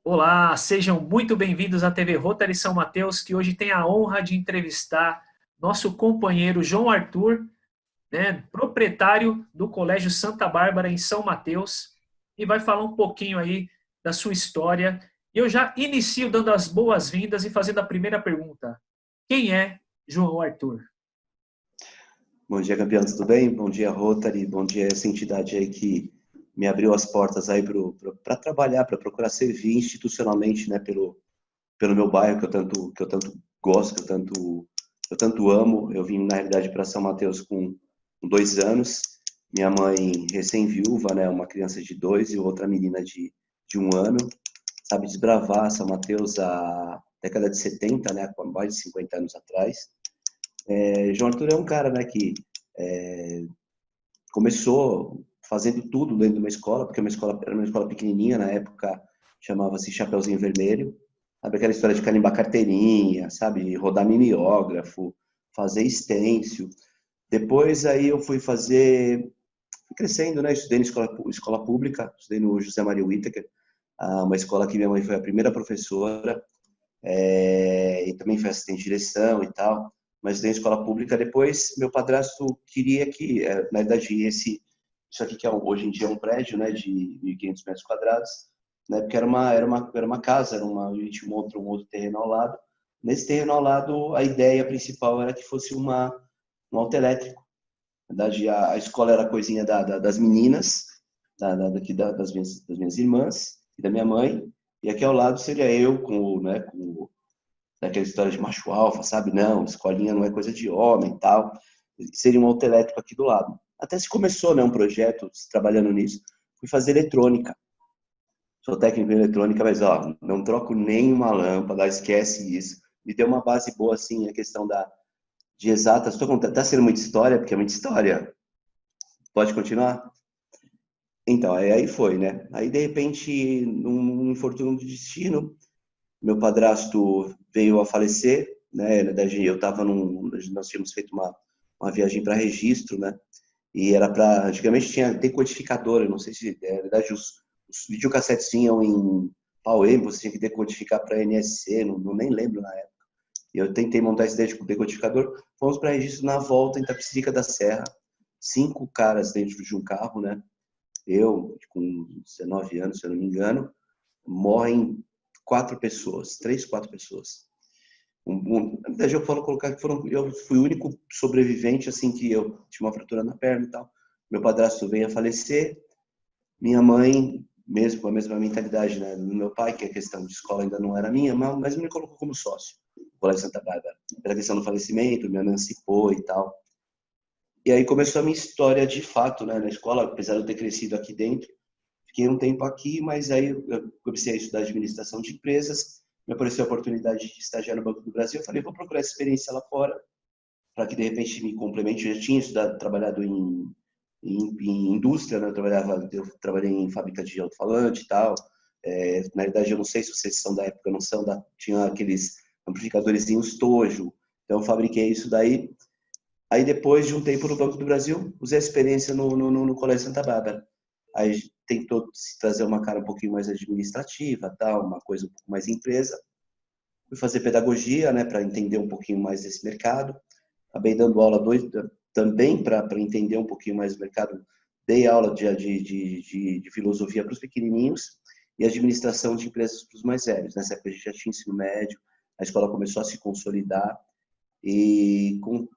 Olá, sejam muito bem-vindos à TV Rotary São Mateus, que hoje tem a honra de entrevistar nosso companheiro João Arthur, né, proprietário do Colégio Santa Bárbara em São Mateus, e vai falar um pouquinho aí da sua história. Eu já inicio dando as boas-vindas e fazendo a primeira pergunta. Quem é João Arthur? Bom dia, campeão, tudo bem? Bom dia, Rotary, bom dia essa entidade aí que me abriu as portas aí para trabalhar, para procurar servir institucionalmente, né, pelo meu bairro que eu tanto gosto, que eu tanto amo. Eu vim, na realidade, para São Mateus com 2 anos, minha mãe recém-viúva, né, uma criança de 2 e outra menina de 1 ano, sabe, desbravar São Mateus a década de 70, né, há mais de 50 anos atrás. João Arthur é um cara, né, que começou fazendo tudo dentro de uma escola, porque era uma escola pequenininha, na época chamava-se Chapeuzinho Vermelho, sabe aquela história de carimbar carteirinha, sabe, rodar mimeógrafo, fazer stencil. Depois aí eu fui crescendo, né, estudei na escola pública, estudei no José Maria Whittaker, uma escola que minha mãe foi a primeira professora, e também foi assistente de direção e tal, mas na escola pública. Depois meu padrasto queria que, na verdade, isso aqui que hoje em dia é um prédio, né, de 1.500 metros quadrados, né, porque era uma casa, a gente montou um outro terreno ao lado. Nesse terreno ao lado, a ideia principal era que fosse um autoelétrico. Na verdade, a escola era a coisinha das meninas, das minhas irmãs e da minha mãe, e aqui ao lado seria eu daquela história de macho alfa, sabe? Não, escolinha não é coisa de homem e tal. Seria um autoelétrico aqui do lado. Até se começou, né, um projeto, trabalhando nisso. Fui fazer eletrônica. Sou técnico em eletrônica, mas ó, não troco nenhuma lâmpada, esquece isso. Me deu uma base boa, assim, a questão de exatas. Tá sendo muita história, porque é muita história. Pode continuar? Então, aí foi, né? Aí, de repente, num infortúnio do destino, meu padrasto veio a falecer, né? Na verdade, nós tínhamos feito uma viagem para registro, né? E era para, antigamente tinha decodificadora, não sei se, na verdade, os videocassetes vinham em PAL-M, você tinha que decodificar para NSC, não nem lembro na época. E eu tentei montar esse decodificador, fomos para registro na volta em Itapecerica da Serra, 5 caras dentro de um carro, né? Eu, com 19 anos, se eu não me engano, morrem 4 pessoas, 3, 4 pessoas. Na verdade, eu falo colocar que eu fui o único sobrevivente, assim, que eu tinha uma fratura na perna e tal. Meu padrasto veio a falecer, minha mãe, mesmo com a mesma mentalidade, né, do meu pai, que a questão de escola ainda não era minha, mas me colocou como sócio, no Colégio Santa Bárbara. Pela questão do falecimento, me emancipou e tal. E aí começou a minha história de fato, né, na escola, apesar de eu ter crescido aqui dentro. Fiquei um tempo aqui, mas aí eu comecei a estudar administração de empresas, me apareceu a oportunidade de estagiar no Banco do Brasil, eu falei, vou procurar experiência lá fora, para que de repente me complemente. Eu já tinha estudado, trabalhado em indústria, né? Eu trabalhei em fábrica de alto-falante e tal. Na verdade, eu não sei se vocês são da época, não são, tinha aqueles amplificadorzinhos Tojo, então eu fabriquei isso daí. Aí depois de um tempo no Banco do Brasil, usei a experiência no Colégio Santa Bárbara. Aí tentou se trazer uma cara um pouquinho mais administrativa, tal, uma coisa um pouco mais empresa. Fui fazer pedagogia, né, para entender um pouquinho mais desse mercado. Acabei dando aula também para entender um pouquinho mais do mercado. Dei aula de filosofia para os pequenininhos e administração de empresas para os mais velhos. Nessa época a gente já tinha ensino médio, a escola começou a se consolidar e com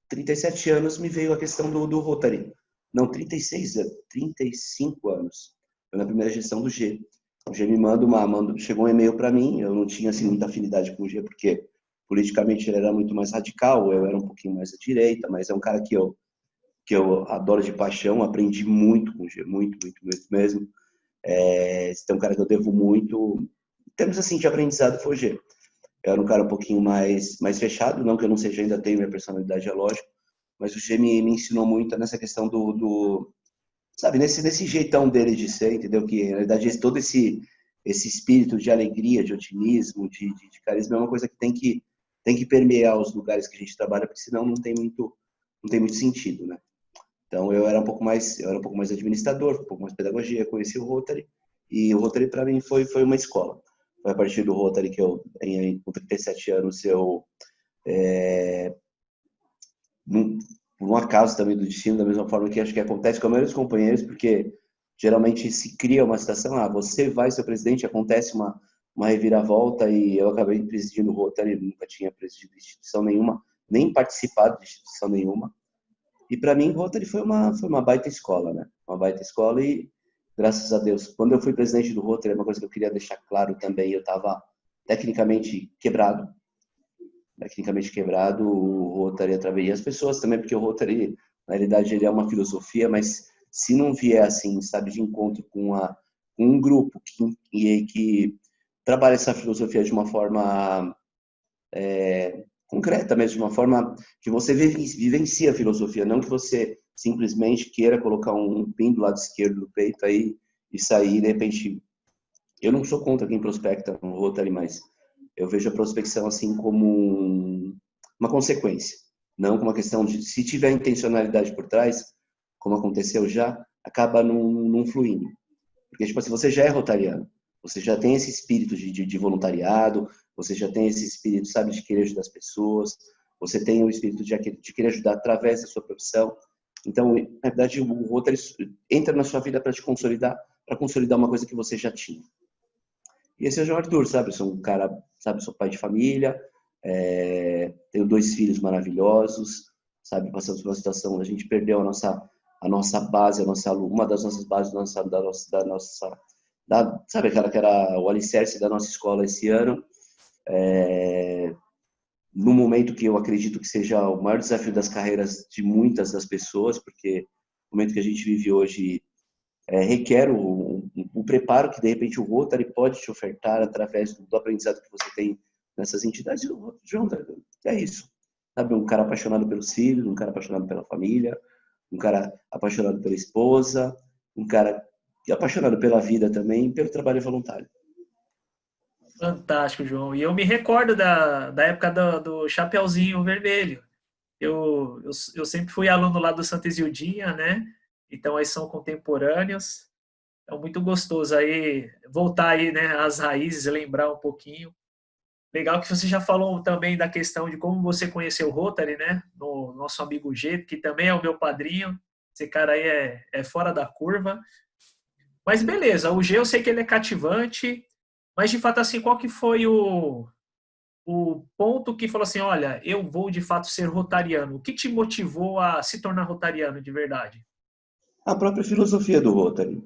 37 anos me veio a questão do Rotary. Não, 36 anos, 35 anos. Foi na primeira gestão do G. O G me chegou um e-mail para mim, eu não tinha assim, muita afinidade com o G, porque politicamente ele era muito mais radical, eu era um pouquinho mais à direita, mas é um cara que eu adoro de paixão, aprendi muito com o G, muito, muito, muito mesmo. Tem um cara que eu devo muito, em termos assim de aprendizado, foi o G. Eu era um cara um pouquinho mais fechado, não que eu não seja, ainda tenho minha personalidade, é lógico, mas o G me ensinou muito nessa questão sabe, nesse jeitão dele de ser, entendeu? Que, na verdade, todo esse espírito de alegria, de otimismo, de carisma é uma coisa que tem que permear os lugares que a gente trabalha, porque senão não tem muito sentido, né? Então, eu era um pouco mais administrador, um pouco mais pedagogia, conheci o Rotary, e o Rotary para mim foi uma escola. Foi a partir do Rotary que eu, com 37 anos, eu, por um acaso também do destino, da mesma forma que acho que acontece com a maioria dos companheiros, porque geralmente se cria uma situação, você vai ser presidente, acontece uma reviravolta, e eu acabei presidindo o Rotary, nunca tinha presidido instituição nenhuma, nem participado de instituição nenhuma. E para mim, o Rotary foi uma baita escola, né? Uma baita escola e, graças a Deus, quando eu fui presidente do Rotary, uma coisa que eu queria deixar claro também, eu estava tecnicamente quebrado. Tecnicamente quebrado, o Rotary através e as pessoas também, porque o Rotary, na realidade, ele é uma filosofia, mas se não vier assim, sabe, de encontro com um grupo que trabalha essa filosofia de uma forma concreta mesmo, de uma forma que você vivencia a filosofia, não que você simplesmente queira colocar um pin do lado esquerdo do peito aí e sair, de repente. Eu não sou contra quem prospecta no Rotary, mas eu vejo a prospecção assim como uma consequência, não como uma questão de, se tiver intencionalidade por trás, como aconteceu já, acaba não fluindo. Porque, tipo assim, você já é rotariano, você já tem esse espírito de voluntariado, você já tem esse espírito, sabe, de querer ajudar as pessoas, você tem o espírito de querer ajudar através da sua profissão. Então, na verdade, o Rotary entra na sua vida para te consolidar, para consolidar uma coisa que você já tinha. E esse é o João Arthur, sabe? Eu sou um cara, sabe, sou pai de família, tenho 2 filhos maravilhosos, sabe? Passamos por uma situação, a gente perdeu a nossa base, uma das nossas bases sabe aquela que era o alicerce da nossa escola esse ano, no momento que eu acredito que seja o maior desafio das carreiras de muitas das pessoas, porque o momento que a gente vive hoje requer o preparo que, de repente, o Rotary pode te ofertar através do aprendizado que você tem nessas entidades. João, é isso. Sabe, um cara apaixonado pelos filhos, um cara apaixonado pela família, um cara apaixonado pela esposa, um cara apaixonado pela vida também e pelo trabalho voluntário. Fantástico, João. E eu me recordo da época do Chapeuzinho Vermelho. Eu sempre fui aluno lá do Santa Isildinha, né? Então, aí são contemporâneos. É muito gostoso aí voltar aí, né, às raízes, lembrar um pouquinho. Legal que você já falou também da questão de como você conheceu o Rotary, né? No nosso amigo G, que também é o meu padrinho. Esse cara aí é fora da curva. Mas beleza, o G eu sei que ele é cativante, mas de fato, assim, qual que foi o ponto que falou assim, olha, eu vou de fato ser rotariano? O que te motivou a se tornar rotariano de verdade? A própria filosofia do Rotary.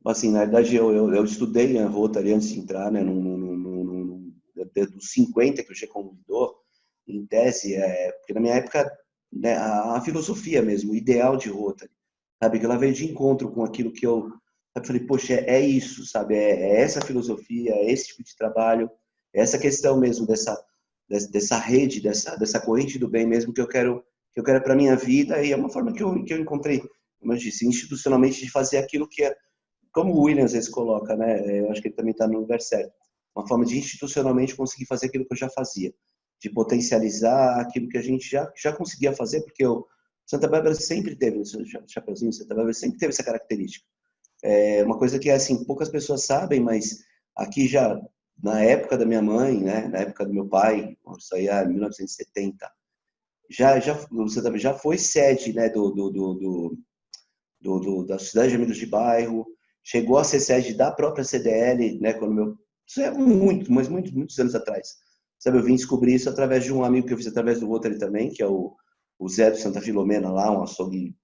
Assim, na verdade, eu estudei a Rotary antes de entrar, né, dos 50 que o G convidou, em tese, porque na minha época, né, a filosofia mesmo, o ideal de Rotary, sabe, que ela veio de encontro com aquilo que eu falei, poxa, isso, sabe, é essa filosofia, é esse tipo de trabalho, é essa questão mesmo dessa rede, dessa corrente do bem mesmo que eu quero para minha vida, e é uma forma que eu encontrei, como eu disse, institucionalmente, de fazer aquilo que é, como o William às vezes coloca, né, eu acho que ele também está no lugar certo, uma forma de institucionalmente conseguir fazer aquilo que eu já fazia, de potencializar aquilo que a gente já conseguia fazer, porque o Santa Bárbara sempre teve, o Chapeuzinho, Santa Bárbara sempre teve essa característica. É uma coisa que, assim, poucas pessoas sabem, mas aqui já, na época da minha mãe, né, na época do meu pai, isso aí é 1970, o Santa Bárbara já foi sede, né, da Sociedade de Amigos de Bairro, chegou a ser sede da própria CDL, né, isso é muitos anos atrás. Sabe, eu vim descobrir isso através de um amigo que eu fiz através do Rotary também, que é o Zé do Santa Filomena lá, um açougue,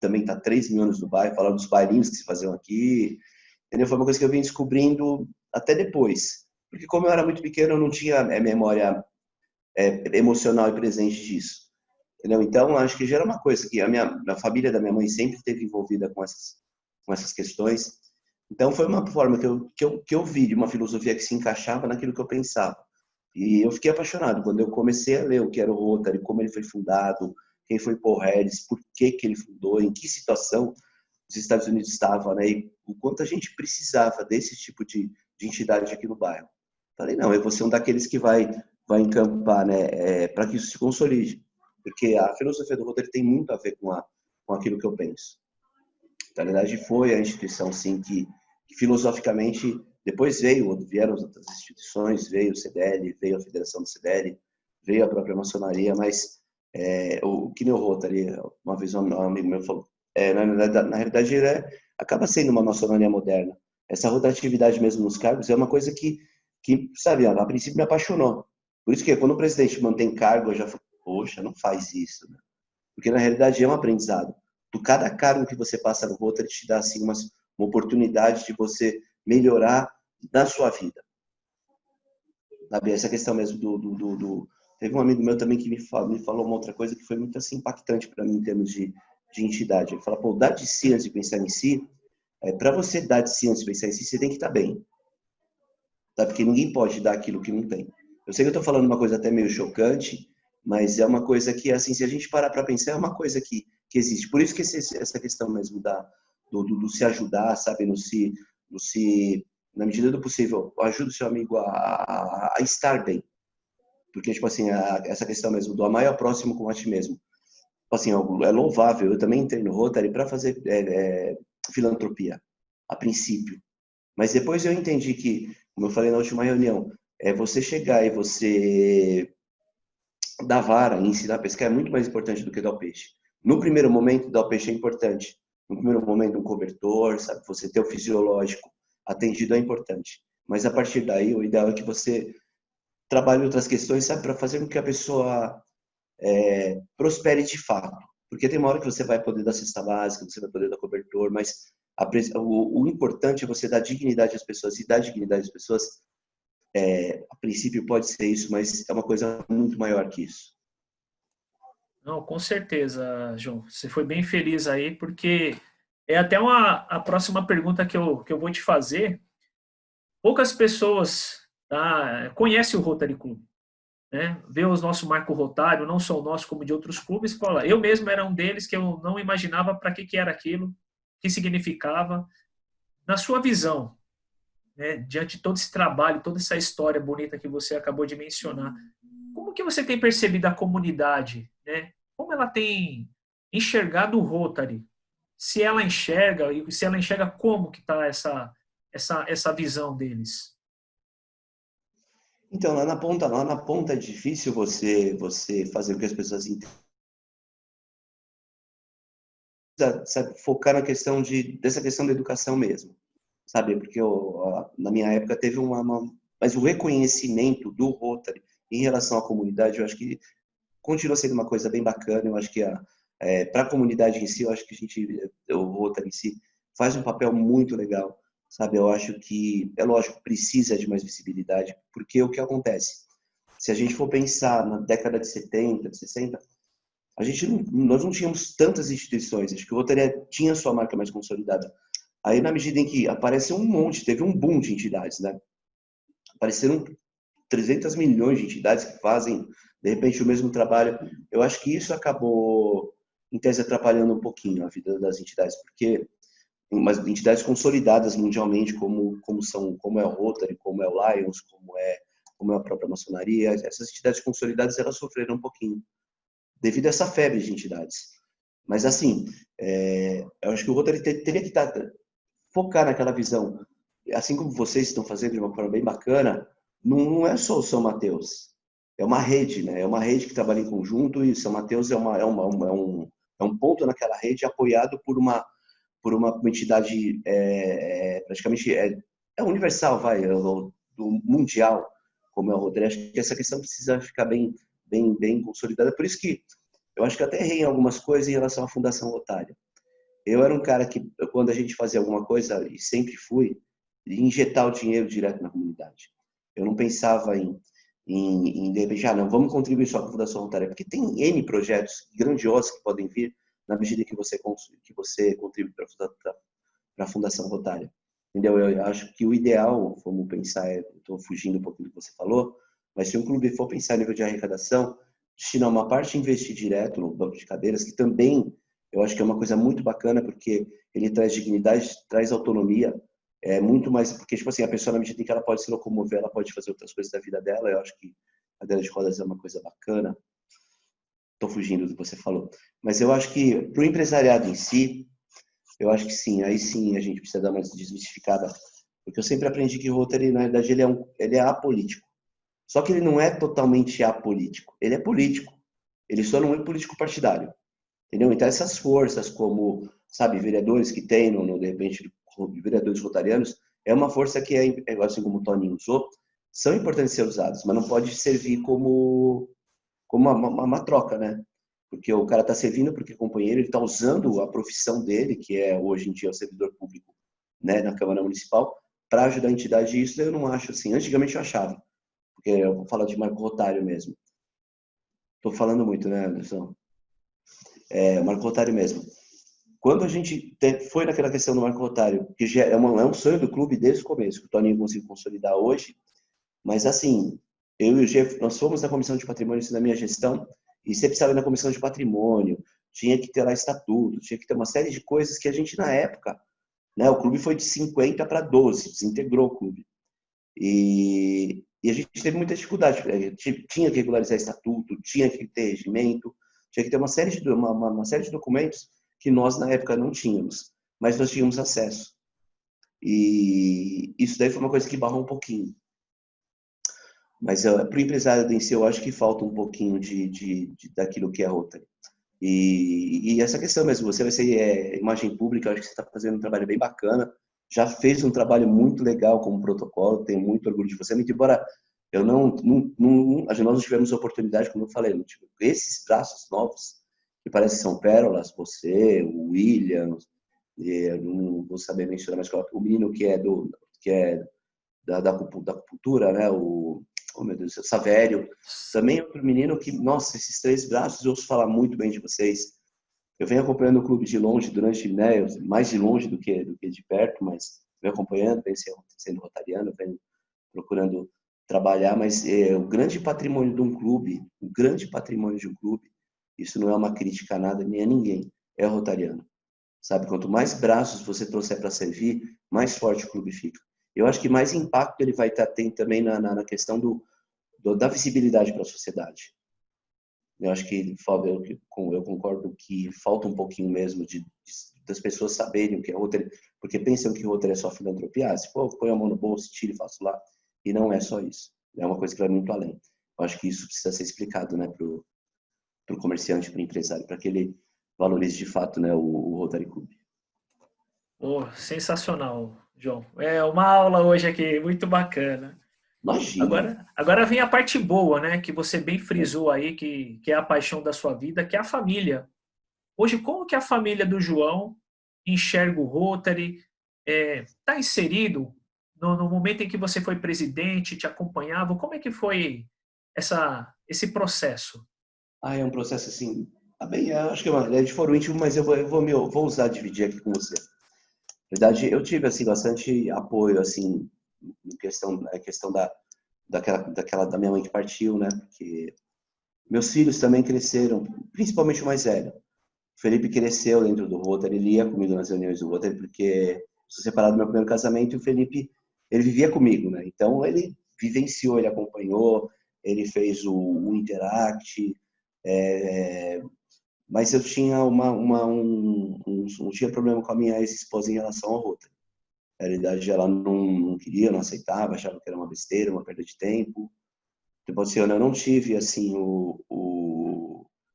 também está 3.000 anos no bairro, falando dos bailinhos que se faziam aqui, entendeu? Foi uma coisa que eu vim descobrindo até depois, porque como eu era muito pequeno, eu não tinha memória emocional e presente disso. Entendeu? Então, acho que já era uma coisa que a família da minha mãe sempre esteve envolvida com essas questões. Então, foi uma forma que eu vi de uma filosofia que se encaixava naquilo que eu pensava. E eu fiquei apaixonado quando eu comecei a ler o que era o Rotary, como ele foi fundado, quem foi Paul Harris, por que ele fundou, em que situação os Estados Unidos estavam, né? E o quanto a gente precisava desse tipo de entidade aqui no bairro. Falei, não, eu vou ser um daqueles que vai encampar, né, para que isso se consolide. Porque a filosofia do Rotary tem muito a ver com aquilo que eu penso. Na verdade, foi a instituição, sim, que filosoficamente, depois vieram as outras instituições, veio o CDL, veio a Federação do CDL, veio a própria maçonaria, mas o que nem o Rotary, uma vez um amigo meu falou, na realidade acaba sendo uma maçonaria moderna. Essa rotatividade mesmo nos cargos é uma coisa que sabe, a princípio me apaixonou. Por isso que quando o presidente mantém cargo, eu já falo, poxa, não faz isso, né? Porque na realidade é um aprendizado. Por cada cargo que você passa no Rotary, te dá assim, uma oportunidade de você melhorar na sua vida. Sabe? Essa questão mesmo Teve um amigo meu também que me falou uma outra coisa que foi muito assim, impactante para mim em termos de entidade. Ele fala, pô, dar de si antes de pensar em si, para você dar de si antes de pensar em si, você tem que estar bem. Tá? Porque ninguém pode dar aquilo que não tem. Eu sei que eu estou falando uma coisa até meio chocante, mas é uma coisa que, assim, se a gente parar para pensar, é uma coisa que existe. Por isso que essa questão mesmo do se ajudar, sabe, na medida do possível, ajuda o seu amigo a estar bem. Porque, tipo assim, essa questão mesmo do amar ao próximo como a ti mesmo. Assim, é louvável. Eu também entrei no Rotary para fazer filantropia, a princípio. Mas depois eu entendi que, como eu falei na última reunião, você chegar e você dar vara e ensinar a pescar é muito mais importante do que dar o peixe. No primeiro momento, dar o peixe é importante. No primeiro momento, um cobertor, sabe? Você ter o fisiológico atendido é importante. Mas a partir daí, o ideal é que você trabalhe outras questões, sabe? Para fazer com que a pessoa prospere de fato. Porque tem uma hora que você vai poder dar cesta básica, você vai poder dar cobertor, mas o importante é você dar dignidade às pessoas. E dar dignidade às pessoas, a princípio pode ser isso, mas é uma coisa muito maior que isso. Não, com certeza, João. Você foi bem feliz aí, porque é até a próxima pergunta que eu vou te fazer. Poucas pessoas conhecem o Rotary Club, né? Vê o nosso marco rotário, não só o nosso, como de outros clubes, fala. Eu mesmo era um deles que eu não imaginava para que era aquilo, o que significava. Na sua visão, né, diante de todo esse trabalho, toda essa história bonita que você acabou de mencionar, como que você tem percebido a comunidade, né? Como ela tem enxergado o Rotary? Se ela enxerga, e se ela enxerga, como que está essa visão deles? Então, lá na ponta é difícil você fazer com que as pessoas entendam, sabe, focar na questão dessa questão da educação mesmo, sabe? Porque na minha época teve mas o reconhecimento do Rotary em relação à comunidade, eu acho que continua sendo uma coisa bem bacana. Eu acho que para a comunidade em si, eu acho que o Rotary em si faz um papel muito legal, sabe? Eu acho que, é lógico, precisa de mais visibilidade, porque o que acontece? Se a gente for pensar na década de 70, de 60, nós não tínhamos tantas instituições. Acho que o Rotary tinha sua marca mais consolidada. Aí, na medida em que apareceu teve um boom de entidades, né? Apareceram 300 milhões de entidades que fazem, de repente, o mesmo trabalho. Eu acho que isso acabou, em tese, atrapalhando um pouquinho a vida das entidades, porque umas entidades consolidadas mundialmente, como é o Rotary, como é o Lions, como é a própria maçonaria, essas entidades consolidadas, elas sofreram um pouquinho, devido a essa febre de entidades. Mas, assim, eu acho que o Rotary teria que focar naquela visão, assim como vocês estão fazendo de uma forma bem bacana. Não é só o São Mateus, é uma rede, né? É uma rede que trabalha em conjunto, e São Mateus é um ponto naquela rede apoiado por uma entidade praticamente universal, do mundial, como é o Rotary. Acho que essa questão precisa ficar bem consolidada. Por isso que eu acho que até errei em algumas coisas em relação à Fundação Rotária. Eu era um cara que, quando a gente fazia alguma coisa, e sempre fui, injetar o dinheiro direto na comunidade. Eu não pensava de repente, não, vamos contribuir só com a Fundação Rotária, porque tem N projetos grandiosos que podem vir na medida que você contribui para a Fundação Rotária. Entendeu? Eu acho que o ideal, vamos pensar, estou fugindo um pouquinho do que você falou, mas se um clube for pensar em nível de arrecadação, destinar uma parte e investir direto no banco de cadeiras, que também eu acho que é uma coisa muito bacana, porque ele traz dignidade, traz autonomia, muito mais, porque, tipo assim, a pessoa, na medida em que ela pode se locomover, ela pode fazer outras coisas da vida dela. Eu acho que a cadeira de rodas é uma coisa bacana. Estou fugindo do que você falou. Mas eu acho que, para o empresariado em si, eu acho que sim, aí sim a gente precisa dar uma desmistificada, porque eu sempre aprendi que Rotary, na verdade, ele é apolítico. Só que ele não é totalmente apolítico, ele é político. Ele só não é político partidário, entendeu? Então essas forças como, sabe, vereadores que tem, de repente, vereadores rotarianos, é uma força que assim como o Toninho usou, são importantes ser usadas, mas não pode servir como uma troca, né? Porque o cara está servindo porque o companheiro ele está usando a profissão dele, que é hoje em dia o servidor público, né, na Câmara Municipal, para ajudar a entidade. Isso eu não acho assim. Antigamente eu achava, porque eu vou falar de Marco Rotário mesmo. Estou falando muito, né, Anderson? Marco Rotário mesmo. Quando a gente foi naquela questão do Marco Rotário, que já é um sonho do clube desde o começo, que o Toninho conseguiu consolidar hoje, mas assim, eu e o Jeff, nós fomos na comissão de patrimônio na minha gestão, e sempre precisava ir na comissão de patrimônio, tinha que ter lá estatuto, tinha que ter uma série de coisas que a gente na época, né, o clube foi de 50 para 12, desintegrou o clube. E a gente teve muita dificuldade, tinha que regularizar estatuto, tinha que ter regimento, tinha que ter uma série de documentos que nós na época não tínhamos, mas nós tínhamos acesso. E isso daí foi uma coisa que barrou um pouquinho. Mas para o empresário em si, eu acho que falta um pouquinho daquilo que é Rotary. E essa questão mesmo, você vai ser imagem pública, eu acho que você está fazendo um trabalho bem bacana, já fez um trabalho muito legal como protocolo, tenho muito orgulho de você, muito embora eu nós não tivemos oportunidade, como eu falei, não tive esses braços novos, que parecem que são pérolas, você, o William, eu não vou saber mencionar, mas o menino que é da acupuntura, né, oh meu Deus, o Savério, também é outro menino que, nossa, esses três braços, eu ouço falar muito bem de vocês. Eu venho acompanhando o clube de longe durante, né, mais de longe do que de perto, mas venho acompanhando, venho sendo rotariano, venho procurando trabalhar, mas o grande patrimônio de um clube, o grande patrimônio de um clube, isso não é uma crítica a nada, nem a ninguém, é o rotariano. Sabe, quanto mais braços você trouxer para servir, mais forte o clube fica. Eu acho que mais impacto ele vai ter também na questão da visibilidade para a sociedade. Eu acho que eu concordo que falta um pouquinho mesmo das pessoas saberem o que é Rotary, porque pensam que Rotary é só filantropia. Se pô, põe a mão no bolso, tira e faço lá. E não é só isso. É uma coisa que vai muito além. Eu acho que isso precisa ser explicado, né, para o comerciante, para o empresário, para que ele valorize de fato, né, o Rotary Club. Oh, sensacional, João. É uma aula hoje aqui, muito bacana. Imagina. Agora vem a parte boa, né? Que você bem frisou aí, que é a paixão da sua vida, que é a família. Hoje, como que a família do João enxerga o Rotary? Está inserido no momento em que você foi presidente, te acompanhava? Como é que foi esse processo? É um processo assim, bem, eu acho que é de foro íntimo, mas eu vou usar dividir aqui com você. Na verdade, eu tive assim bastante apoio assim em questão da minha mãe que partiu, né? Porque meus filhos também cresceram, principalmente o mais velho. O Felipe cresceu dentro do Rotary, ele ia comigo nas reuniões do Rotary, porque sou separado do meu primeiro casamento e o Felipe, ele vivia comigo, né? Então ele vivenciou, ele acompanhou, ele fez o Interact, é, mas eu tinha tinha problema com a minha ex-esposa em relação ao Rotary. Na realidade, ela não queria, não aceitava, achava que era uma besteira, uma perda de tempo. Tipo assim, eu não tive, assim,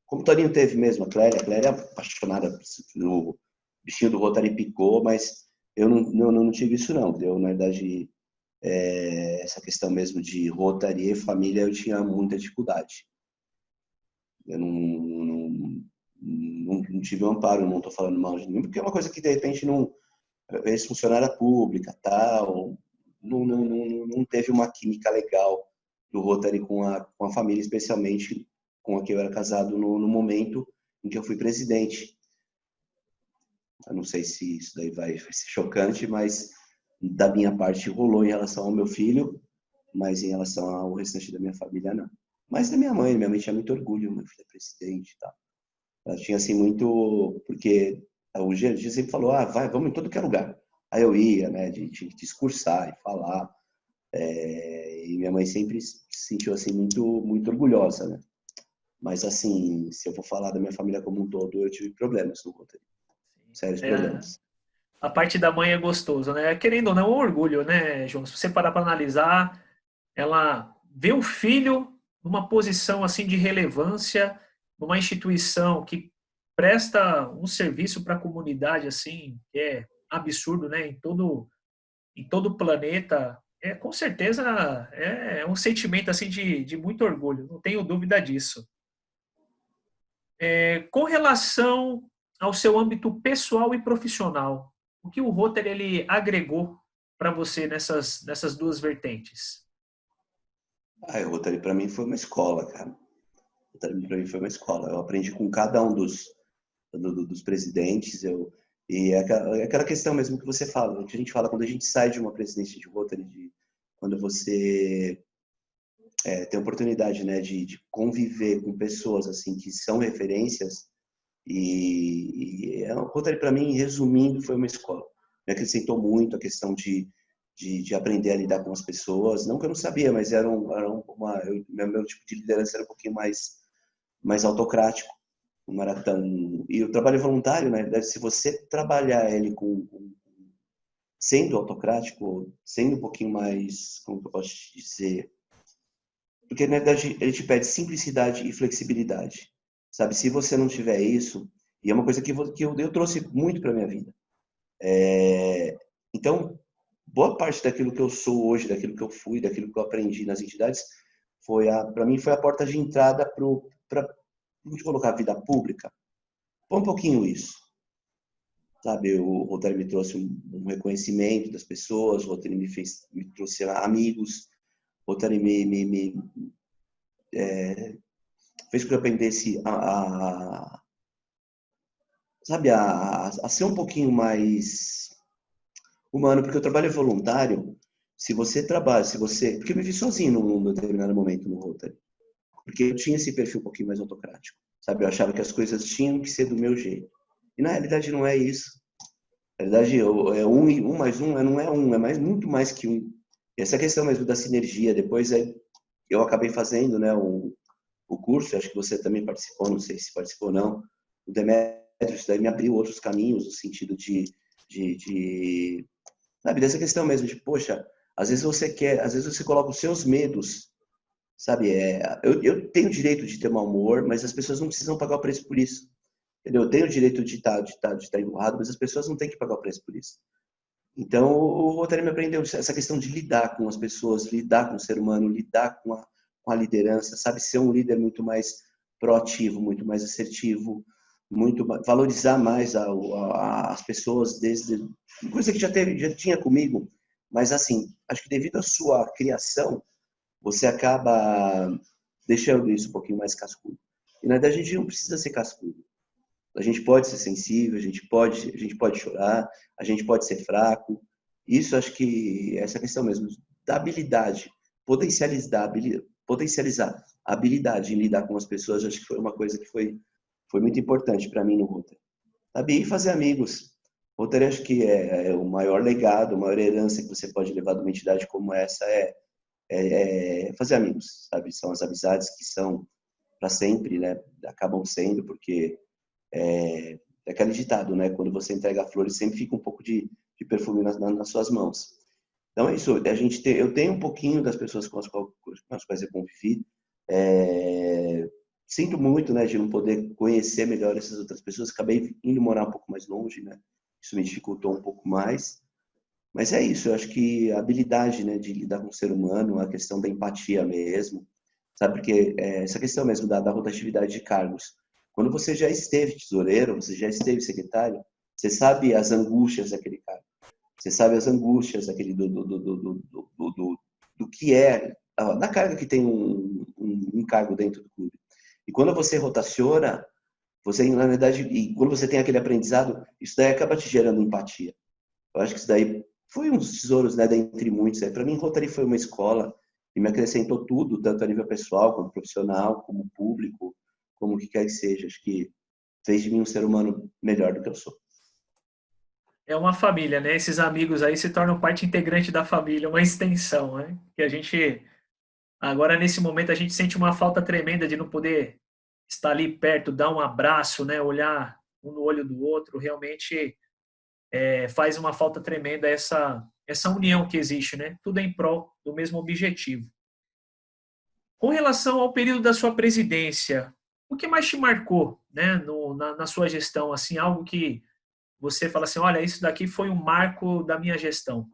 como o Toninho teve mesmo, a Clélia é apaixonada no bichinho do Rotary picou, mas eu não tive isso não. Eu, na verdade, essa questão mesmo de Rotary e família, eu tinha muita dificuldade. Eu não tive um amparo, não estou falando mal de ninguém, porque é uma coisa que, de repente, não ex-funcionária pública, tal, não teve uma química legal do Rotary com a família, especialmente com a que eu era casado no momento em que eu fui presidente. Eu não sei se isso daí vai ser chocante, mas da minha parte rolou em relação ao meu filho, mas em relação ao restante da minha família, não. Mas da minha mãe tinha muito orgulho, meu filho é presidente e tal. Ela tinha assim muito, porque o G sempre falou, vamos em todo que é lugar. Aí eu ia, né, de discursar e falar. E minha mãe sempre se sentiu assim muito orgulhosa, né? Mas assim, se eu for falar da minha família como um todo, eu tive problemas no Rotary, sérios É, problemas. A parte da mãe é gostoso, né? Querendo ou não, é um orgulho, né, João? Se você parar para analisar, ela vê o filho numa posição assim de relevância, numa instituição que presta um serviço para a comunidade assim, que é absurdo, né? Em todo o planeta, com certeza é um sentimento assim de muito orgulho, não tenho dúvida disso. Com relação ao seu âmbito pessoal e profissional, o que o Rotary ele agregou para você nessas duas vertentes? O Rotary para mim foi uma escola, cara. O Rotary para mim foi uma escola. Eu aprendi com cada um dos presidentes. E é aquela questão mesmo que você fala, que a gente fala quando a gente sai de uma presidência de Rotary, quando você tem a oportunidade, né, de conviver com pessoas assim que são referências. O Rotary para mim, resumindo, foi uma escola. Me acrescentou muito a questão de aprender a lidar com as pessoas. Não que eu não sabia, mas meu tipo de liderança era um pouquinho mais autocrático. Não era tão... E o trabalho voluntário, na verdade, se você trabalhar ele sendo autocrático, sendo um pouquinho mais, como eu posso dizer, porque na verdade ele te pede simplicidade e flexibilidade, sabe? Se você não tiver isso, e é uma coisa que eu trouxe muito para minha vida. Então, boa parte daquilo que eu sou hoje, daquilo que eu fui, daquilo que eu aprendi nas entidades, para mim foi a porta de entrada para vamos colocar a vida pública. Foi um pouquinho isso, sabe? O Rotary me trouxe um reconhecimento das pessoas, o Rotary me trouxe amigos, o Rotary fez com que eu aprendesse sabe, a ser um pouquinho mais humano, porque o trabalho é voluntário. Se você trabalha, porque eu me vi sozinho num determinado momento no Rotary, porque eu tinha esse perfil um pouquinho mais autocrático, sabe? Eu achava que as coisas tinham que ser do meu jeito. E na realidade não é isso. Na verdade, um mais um não é um, é muito mais que um. E essa questão mesmo da sinergia, depois eu acabei fazendo, né, o curso, acho que você também participou, não sei se participou ou não, o Demetrius, isso daí me abriu outros caminhos no sentido de sabe, dessa questão mesmo de, poxa, às vezes você coloca os seus medos, sabe, eu tenho o direito de ter mau humor, mas as pessoas não precisam pagar o preço por isso, entendeu? Eu tenho o direito de estar emburrado, mas as pessoas não têm que pagar o preço por isso. Então, o Rotary me aprendeu essa questão de lidar com as pessoas, lidar com o ser humano, lidar com a liderança, sabe? Ser um líder muito mais proativo, muito mais assertivo, valorizar mais as pessoas, desde coisa que já tinha comigo, mas assim, acho que devido à sua criação, você acaba deixando isso um pouquinho mais cascudo. E na verdade a gente não precisa ser cascudo. A gente pode ser sensível, a gente pode chorar, a gente pode ser fraco. Isso acho que essa questão mesmo da habilidade, potencializar a habilidade em lidar com as pessoas, acho que foi uma coisa que foi muito importante para mim no Rotary. Sabe? E fazer amigos. O Rotary acho que é o maior legado, a maior herança que você pode levar de uma entidade como essa é fazer amigos, sabe? São as amizades que são para sempre, né? Acabam sendo, porque é aquele ditado, né? Quando você entrega flores, sempre fica um pouco de perfume nas suas mãos. Então é isso. Eu tenho um pouquinho das pessoas com as quais eu convivi. É, sinto muito, né, de não poder conhecer melhor essas outras pessoas. Acabei indo morar um pouco mais longe, né? Isso me dificultou um pouco mais. Mas é isso. Eu acho que a habilidade, né, de lidar com o ser humano, a questão da empatia mesmo, sabe? Porque essa questão mesmo da rotatividade de cargos. Quando você já esteve tesoureiro, você já esteve secretário, você sabe as angústias daquele cargo. Você sabe as angústias daquele do que é, da carga que tem um cargo dentro do clube. E quando você rotaciona, você, na verdade, e quando você tem aquele aprendizado, isso daí acaba te gerando empatia. Eu acho que isso daí foi um dos tesouros, né, dentre muitos. Para mim, Rotary foi uma escola e me acrescentou tudo, tanto a nível pessoal, como profissional, como público, como o que quer que seja. Acho que fez de mim um ser humano melhor do que eu sou. É uma família, né? Esses amigos aí se tornam parte integrante da família, uma extensão, né? Que a gente, agora nesse momento, a gente sente uma falta tremenda de não poder estar ali perto, dar um abraço, né? Olhar um no olho do outro, realmente faz uma falta tremenda essa união que existe, né? Tudo em prol do mesmo objetivo. Com relação ao período da sua presidência, o que mais te marcou, né, na sua gestão, assim, algo que você fala assim, olha, isso daqui foi um marco da minha gestão?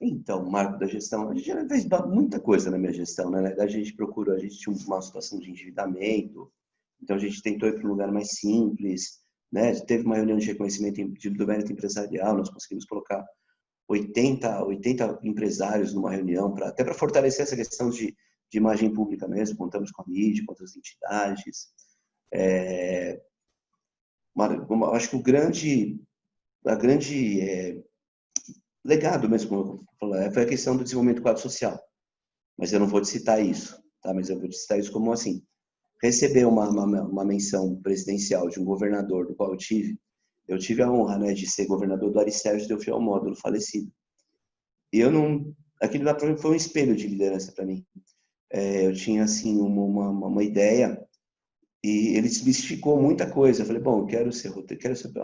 Então, marco da gestão, a gente já fez muita coisa na minha gestão, né? Na verdade, a gente tinha uma situação de endividamento, então a gente tentou ir para um lugar mais simples, né? Teve uma reunião de reconhecimento do mérito empresarial, nós conseguimos colocar 80 empresários numa reunião, até para fortalecer essa questão de imagem pública mesmo, contamos com a mídia, com outras entidades. Acho que a grande legado mesmo, como eu falei, foi a questão do desenvolvimento do quadro social. Mas eu não vou te citar isso, tá? Mas eu vou te citar isso como assim, receber uma menção presidencial de um governador do qual eu tive a honra, né, de ser governador do Aricérgio Delfim Módulo, falecido. E eu não, aquilo lá foi um espelho de liderança para mim. Eu tinha assim uma ideia e ele desmistificou muita coisa. Eu falei, bom,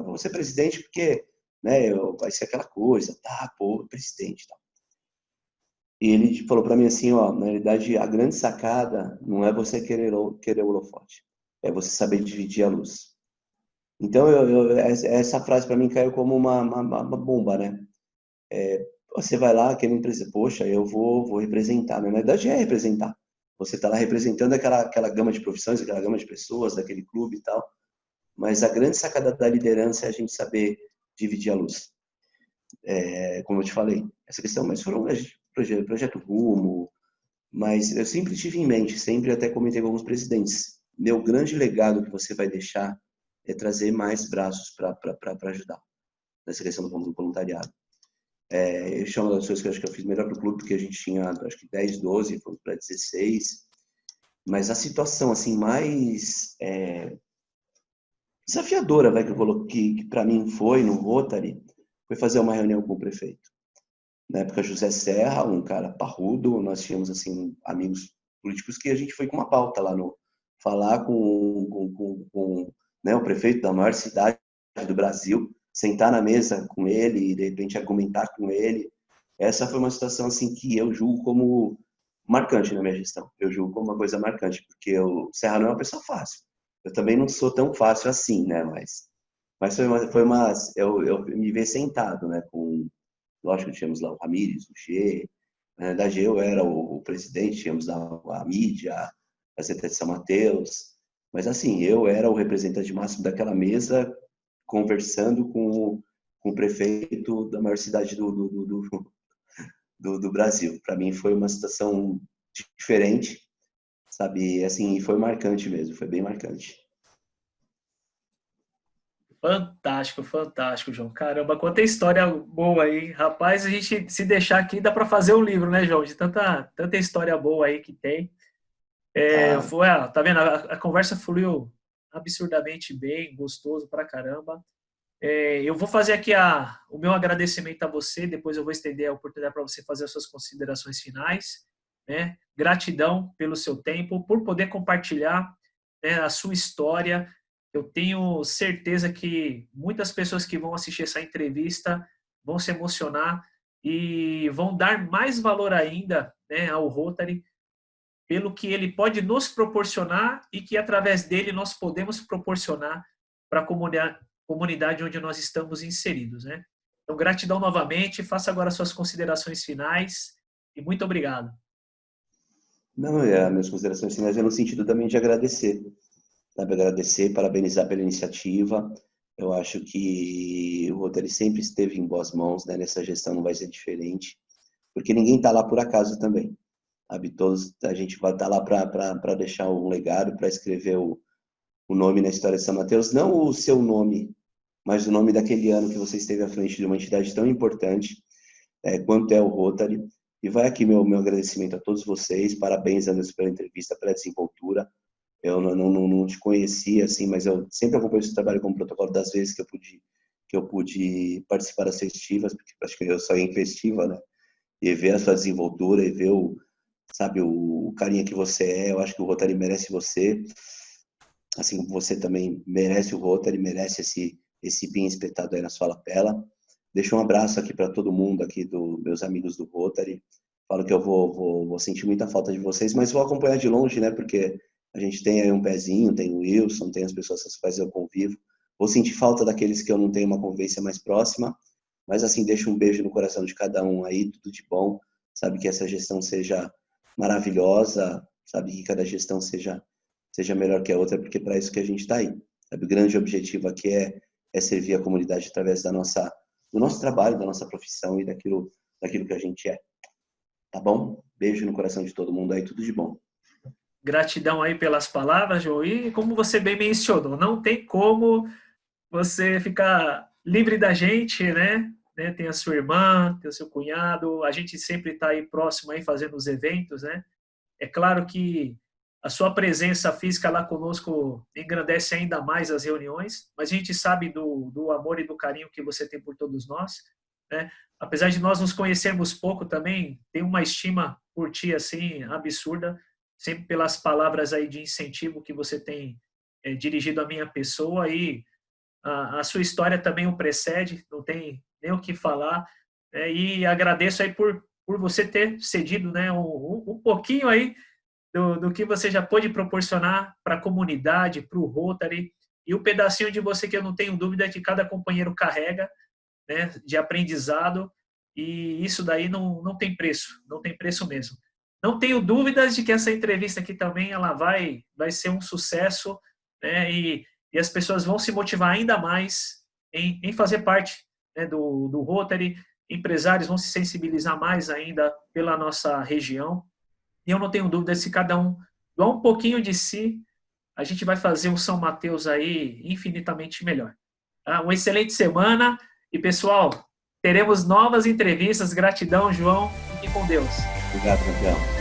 vou ser presidente porque, né, vai ser aquela coisa, tá, pô, presidente, tá. E ele falou para mim assim, ó, na realidade a grande sacada não é você querer o holofote, é você saber dividir a luz. Então essa frase para mim caiu como uma bomba, né? Você vai lá querendo dizer, poxa, eu vou representar. Na verdade é representar. Você está lá representando aquela gama de profissões, aquela gama de pessoas, daquele clube e tal. Mas a grande sacada da liderança é a gente saber dividir a luz. Como eu te falei, essa questão, mas foram projeto Rumo, mas eu sempre tive em mente, sempre até comentei com alguns presidentes, meu grande legado que você vai deixar é trazer mais braços para ajudar nessa questão do voluntariado. Isso é uma das coisas que eu acho que eu fiz melhor para o clube, porque a gente tinha, acho que 10, 12, foi para 16, mas a situação assim mais desafiadora, vai, que para mim foi no Rotary, foi fazer uma reunião com o prefeito. Na época, José Serra, um cara parrudo, nós tínhamos assim amigos políticos que a gente foi com uma pauta lá no falar com né, o prefeito da maior cidade do Brasil, sentar na mesa com ele e de repente argumentar com ele. Essa foi uma situação assim que eu julgo como marcante na minha gestão. Eu julgo como uma coisa marcante, porque o Serra não é uma pessoa fácil. Eu também não sou tão fácil assim, né? Mas eu me vi sentado, né? Lógico que tínhamos lá o Ramírez, o G. Na verdade, eu era o presidente, tínhamos lá a mídia, a Secretaria de São Mateus. Mas, assim, eu era o representante máximo daquela mesa, conversando com o prefeito da maior cidade do Brasil. Para mim, foi uma situação diferente, sabe? Assim, foi marcante mesmo, foi bem marcante. Fantástico, fantástico, João. Caramba, quanta história boa aí. Rapaz, a gente se deixar aqui dá para fazer um livro, né, João? De tanta história boa aí que tem. Tá vendo? A conversa fluiu absurdamente bem, gostoso pra caramba. Eu vou fazer aqui o meu agradecimento a você, depois eu vou estender a oportunidade para você fazer as suas considerações finais. Né? Gratidão pelo seu tempo, por poder compartilhar, né, a sua história. Eu tenho certeza que muitas pessoas que vão assistir essa entrevista vão se emocionar e vão dar mais valor ainda, né, ao Rotary, pelo que ele pode nos proporcionar e que através dele nós podemos proporcionar para a comunidade onde nós estamos inseridos, né? Então, gratidão novamente, faça agora suas considerações finais e muito obrigado. Não, minhas considerações finais é no sentido também de agradecer, sabe? Agradecer, parabenizar pela iniciativa. Eu acho que o Rotary sempre esteve em boas mãos, né? Nessa gestão não vai ser diferente, porque ninguém está lá por acaso também, sabe? Todos, a gente vai estar lá para deixar um legado, para escrever o nome na história de São Mateus, não o seu nome, mas o nome daquele ano que você esteve à frente de uma entidade tão importante quanto é o Rotary. E vai aqui meu agradecimento a todos vocês, parabéns, Anderson, pela entrevista, pela desenvoltura. Eu não te conhecia, assim, mas eu sempre acompanho esse trabalho como protocolo das vezes que eu pude participar das festivas, porque acho que eu só ia em festiva, né? E ver a sua desenvoltura e ver sabe, o carinha que você é. Eu acho que o Rotary merece você, assim como você também merece o Rotary, merece esse pin espetado aí na sua lapela. Deixo um abraço aqui para todo mundo aqui, meus amigos do Rotary. Falo que eu vou sentir muita falta de vocês, mas vou acompanhar de longe, né? Porque a gente tem aí um pezinho, tem o Wilson, tem as pessoas com as quais eu convivo. Vou sentir falta daqueles que eu não tenho uma convivência mais próxima, mas assim, deixo um beijo no coração de cada um aí, tudo de bom. Sabe, que essa gestão seja maravilhosa, sabe, que cada gestão seja melhor que a outra, porque para isso que a gente está aí. Sabe, o grande objetivo aqui é servir a comunidade através do nosso trabalho, da nossa profissão e daquilo que a gente é. Tá bom? Beijo no coração de todo mundo aí, tudo de bom. Gratidão aí pelas palavras, João. E como você bem mencionou, não tem como você ficar livre da gente, né? Tem a sua irmã, tem o seu cunhado, a gente sempre está aí próximo aí fazendo os eventos, né? É claro que a sua presença física lá conosco engrandece ainda mais as reuniões, mas a gente sabe do amor e do carinho que você tem por todos nós, né? Apesar de nós nos conhecermos pouco também, tem uma estima por ti, assim, absurda, sempre pelas palavras aí de incentivo que você tem dirigido à minha pessoa, e a sua história também o precede, não tem nem o que falar, né? E agradeço aí por você ter cedido, né, um pouquinho aí do que você já pôde proporcionar para a comunidade, para o Rotary, e o pedacinho de você que eu não tenho dúvida que cada companheiro carrega, né, de aprendizado, e isso daí não tem preço, não tem preço mesmo. Não tenho dúvidas de que essa entrevista aqui também ela vai ser um sucesso, né, e as pessoas vão se motivar ainda mais em fazer parte, né, do Rotary, empresários vão se sensibilizar mais ainda pela nossa região, e eu não tenho dúvida se cada um doar um pouquinho de si, a gente vai fazer um São Mateus aí infinitamente melhor. Tá? Uma excelente semana e, pessoal, teremos novas entrevistas. Gratidão, João. Fique com Deus. Obrigado, campeão.